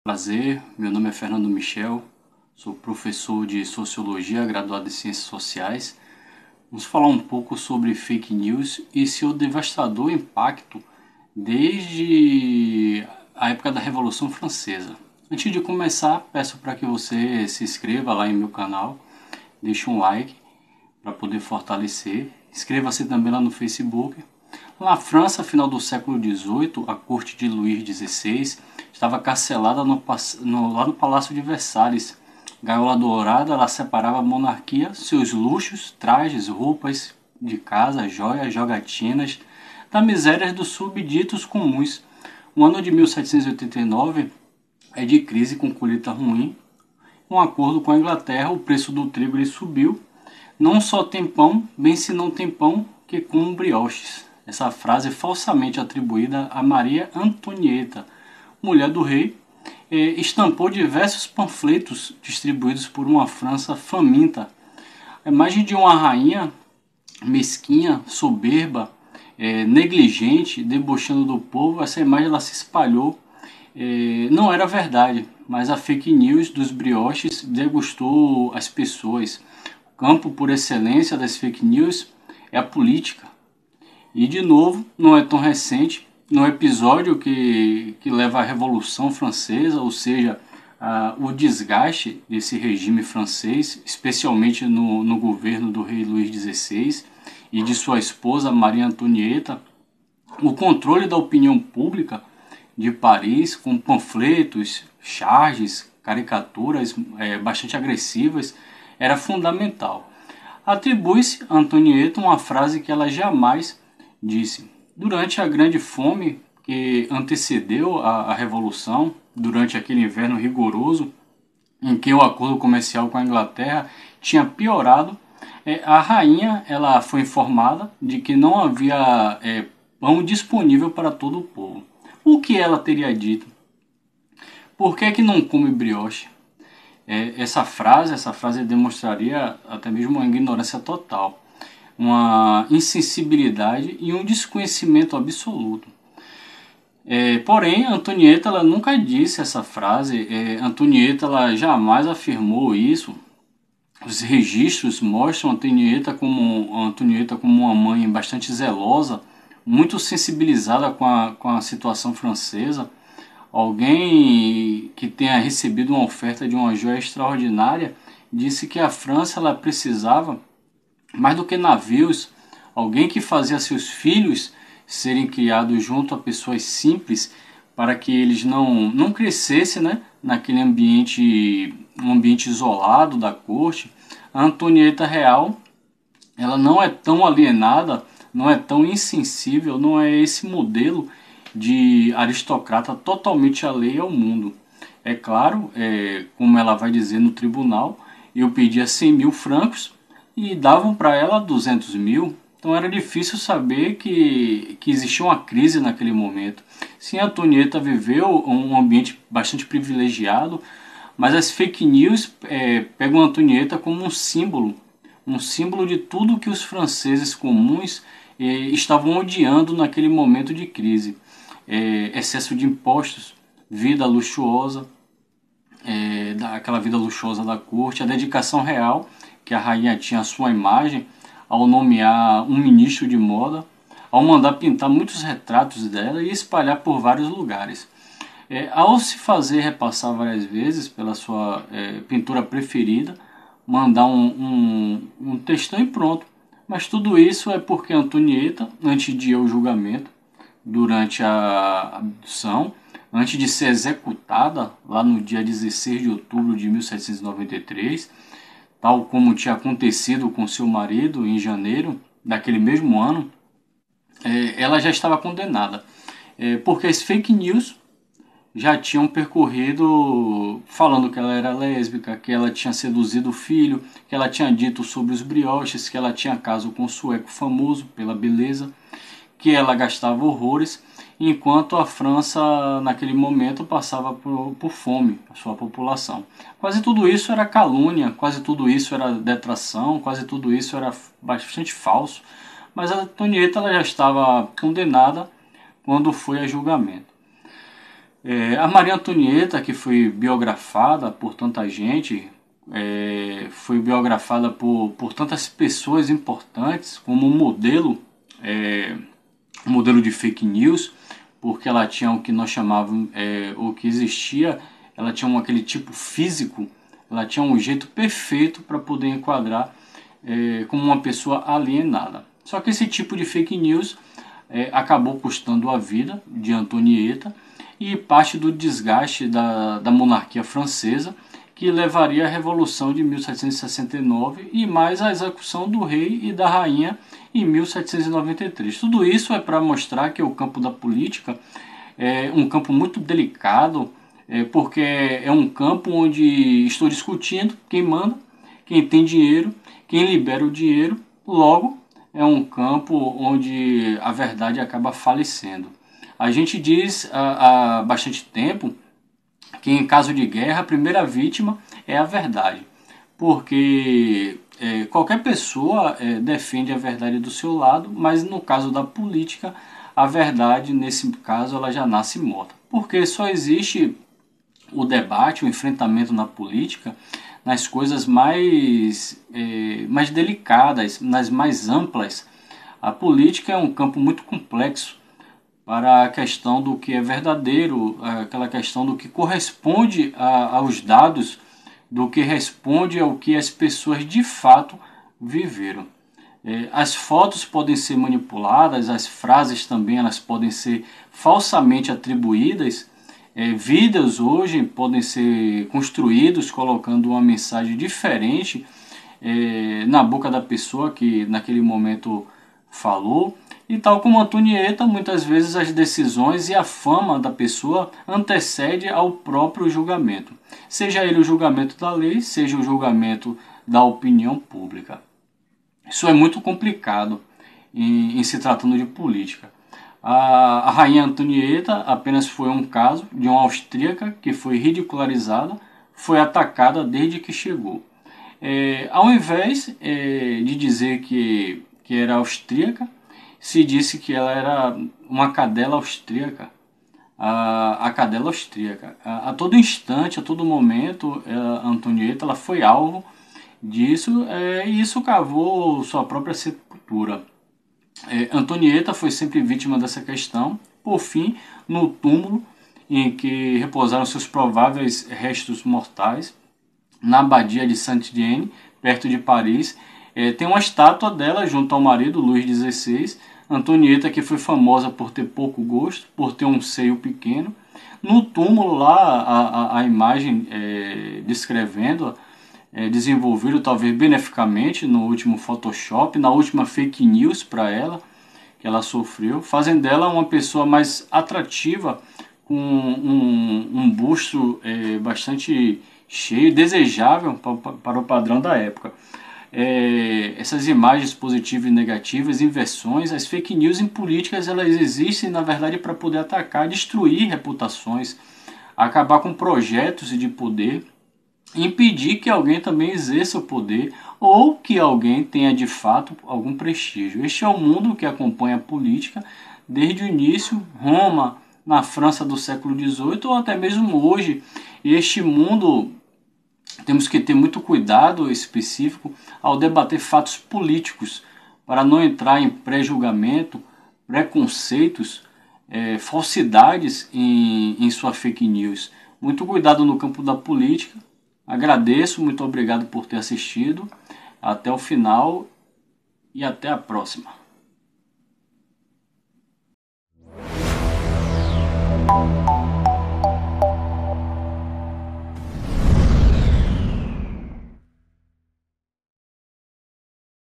Prazer, meu nome é Fernando Michel, sou professor de Sociologia, graduado em Ciências Sociais. Vamos falar um pouco sobre fake news e seu devastador impacto desde a época da Revolução Francesa. Antes de começar, peço para que você se inscreva lá em meu canal, deixe um like para poder fortalecer. Inscreva-se também lá no Facebook. Na França, final do século XVIII, a corte de Luís XVI estava carcelada lá no Palácio de Versalhes. Gaiola dourada, ela separava a monarquia, seus luxos, trajes, roupas de casa, joias, jogatinas, da miséria dos subditos comuns. O ano de 1789 é de crise com colheita ruim. Um acordo com a Inglaterra, o preço do trigo ele subiu. Não só tem pão, bem se não tem pão, que como brioches. Essa frase é falsamente atribuída a Maria Antonieta, mulher do rei, estampou diversos panfletos distribuídos por uma França faminta. A imagem de uma rainha mesquinha, soberba, negligente, debochando do povo, essa imagem ela se espalhou. Não era verdade, mas a fake news dos brioches degustou as pessoas. O campo por excelência das fake news é a política. E de novo, não é tão recente, no episódio que leva à Revolução Francesa, ou seja, o desgaste desse regime francês, especialmente no governo do rei Luís XVI e de sua esposa Maria Antonieta, o controle da opinião pública de Paris com panfletos, charges, caricaturas bastante agressivas era fundamental. Atribui-se a Antonieta uma frase que ela jamais disse. Durante a grande fome que antecedeu a Revolução, durante aquele inverno rigoroso em que o acordo comercial com a Inglaterra tinha piorado, a rainha ela foi informada de que não havia pão disponível para todo o povo. O que ela teria dito? Por que não come brioche? Essa frase demonstraria até mesmo uma ignorância total, uma insensibilidade e um desconhecimento absoluto. Porém, Antonieta ela nunca disse essa frase, Antonieta ela jamais afirmou isso. Os registros mostram Antonieta como uma mãe bastante zelosa, muito sensibilizada com a situação francesa, alguém que tenha recebido uma oferta de uma joia extraordinária, disse que a França ela precisava mais do que navios, alguém que fazia seus filhos serem criados junto a pessoas simples para que eles não crescessem, né, naquele ambiente, um ambiente isolado da corte. A Antonieta Real ela não é tão alienada, não é tão insensível, não é esse modelo de aristocrata totalmente alheio ao mundo. É claro, como ela vai dizer no tribunal, eu pedia 100 mil francos e davam para ela 200 mil. Então era difícil saber que existia uma crise naquele momento. Sim, a Antonieta viveu um ambiente bastante privilegiado, mas as fake news pegam a Antonieta como um símbolo de tudo que os franceses comuns estavam odiando naquele momento de crise. Excesso de impostos, vida luxuosa, aquela vida luxuosa da corte, a dedicação real que a rainha tinha à sua imagem ao nomear um ministro de moda, ao mandar pintar muitos retratos dela e espalhar por vários lugares. Ao se fazer repassar várias vezes pela sua pintura preferida, mandar um textão e pronto. Mas tudo isso é porque Antonieta, antes de ir ao julgamento, durante a abdução, antes de ser executada lá no dia 16 de outubro de 1793, tal como tinha acontecido com seu marido em janeiro daquele mesmo ano, ela já estava condenada. Porque as fake news já tinham percorrido falando que ela era lésbica, que ela tinha seduzido o filho, que ela tinha dito sobre os brioches, que ela tinha caso com um sueco famoso pela beleza, que ela gastava horrores, enquanto a França naquele momento passava por fome, a sua população. Quase tudo isso era calúnia, quase tudo isso era detração, quase tudo isso era bastante falso, mas a Antonieta ela já estava condenada quando foi a julgamento. A Maria Antonieta, que foi biografada por tanta gente, foi biografada por tantas pessoas importantes como um modelo de fake news, porque ela tinha o que nós chamávamos, o que existia, ela tinha aquele tipo físico, ela tinha um jeito perfeito para poder enquadrar como uma pessoa alienada. Só que esse tipo de fake news acabou custando a vida de Antonieta e parte do desgaste da monarquia francesa, que levaria à Revolução de 1769 e mais à execução do rei e da rainha em 1793. Tudo isso é para mostrar que o campo da política é um campo muito delicado, porque é um campo onde estou discutindo quem manda, quem tem dinheiro, quem libera o dinheiro, logo é um campo onde a verdade acaba falecendo. A gente diz há bastante tempo que em caso de guerra a primeira vítima é a verdade, porque qualquer pessoa defende a verdade do seu lado, mas no caso da política a verdade nesse caso ela já nasce morta, porque só existe o debate, o enfrentamento na política nas coisas mais delicadas, nas mais amplas. A política é um campo muito complexo para a questão do que é verdadeiro, aquela questão do que corresponde aos dados, do que responde ao que as pessoas de fato viveram. As fotos podem ser manipuladas, as frases também elas podem ser falsamente atribuídas. Vídeos hoje podem ser construídos colocando uma mensagem diferente na boca da pessoa que naquele momento falou. E tal como Antonieta, muitas vezes as decisões e a fama da pessoa antecede ao próprio julgamento. Seja ele o julgamento da lei, seja o julgamento da opinião pública. Isso é muito complicado em se tratando de política. A rainha Antonieta apenas foi um caso de uma austríaca que foi ridicularizada, foi atacada desde que chegou. Ao invés de dizer que era austríaca, se disse que ela era uma cadela austríaca. A cadela austríaca. A todo instante, a todo momento, a Antonieta ela foi alvo disso e isso cavou sua própria sepultura. Antonieta foi sempre vítima dessa questão. Por fim, no túmulo em que repousaram seus prováveis restos mortais, na abadia de Saint-Denis, perto de Paris, tem uma estátua dela junto ao marido, Luís XVI, Antonieta, que foi famosa por ter pouco gosto, por ter um seio pequeno. No túmulo lá, a imagem descrevendo-a, desenvolvido talvez beneficamente no último Photoshop, na última fake news para ela, que ela sofreu, fazendo dela uma pessoa mais atrativa, com um busto bastante cheio, desejável para o padrão da época. Essas imagens positivas e negativas, inversões, as fake news em políticas, elas existem na verdade para poder atacar, destruir reputações, acabar com projetos de poder, impedir que alguém também exerça o poder ou que alguém tenha de fato algum prestígio. Este é o mundo que acompanha a política desde o início, Roma, na França do século XVIII ou até mesmo hoje. Este mundo temos que ter muito cuidado específico ao debater fatos políticos para não entrar em pré-julgamento, preconceitos, falsidades em sua fake news. Muito cuidado no campo da política. Agradeço, muito obrigado por ter assistido. Até o final e até a próxima.